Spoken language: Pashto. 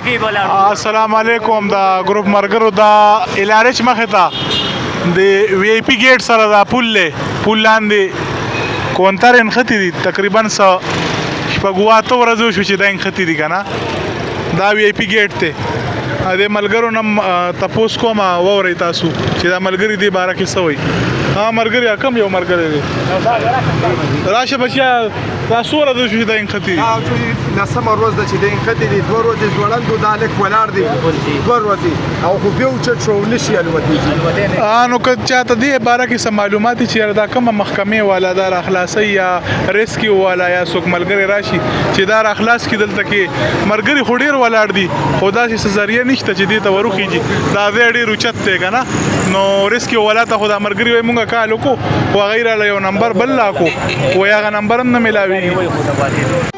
کې بولا السلام علیکم دا ګروپ مرګرو دا الارچ مخه تا د وی آی پی گیټ سره دا پول لاندې کونتر ختی دي تقریبا شپږواته ورځې شو چې دا ختی دي کنه دا وی آی پی گیټ ته د ملګرو نم تپوس کوم ووري تاسو چې دا ملګری دی بارا کې سوي مرګري کم یو مرګري دی راشه بچیا تاسو ورته شو دا ختی لسم روز د چې د ختی دي 2 ورځې ځوړندو د الک ولار دي 2 ورځې او خو به چت شو نشي الوتي نو که چاته دی بارا کې سم معلومات چې دا کوم محکمه والا دار اخلاصي یا ریسکیو والا یا څوک ملګری راشي چې دار اخلاص کې دلته کې مرګري خډیر ولاړ دي خدا چې ذریعہ نشته چې دې ته ورخیږي دا ډېر اوچت دی کنه نو ریسکیو والا ته خدا مرګري وای مونږه کالو کو او غیر له یو نمبر بل لا کو و یا نمبر هم نه ملاوي الله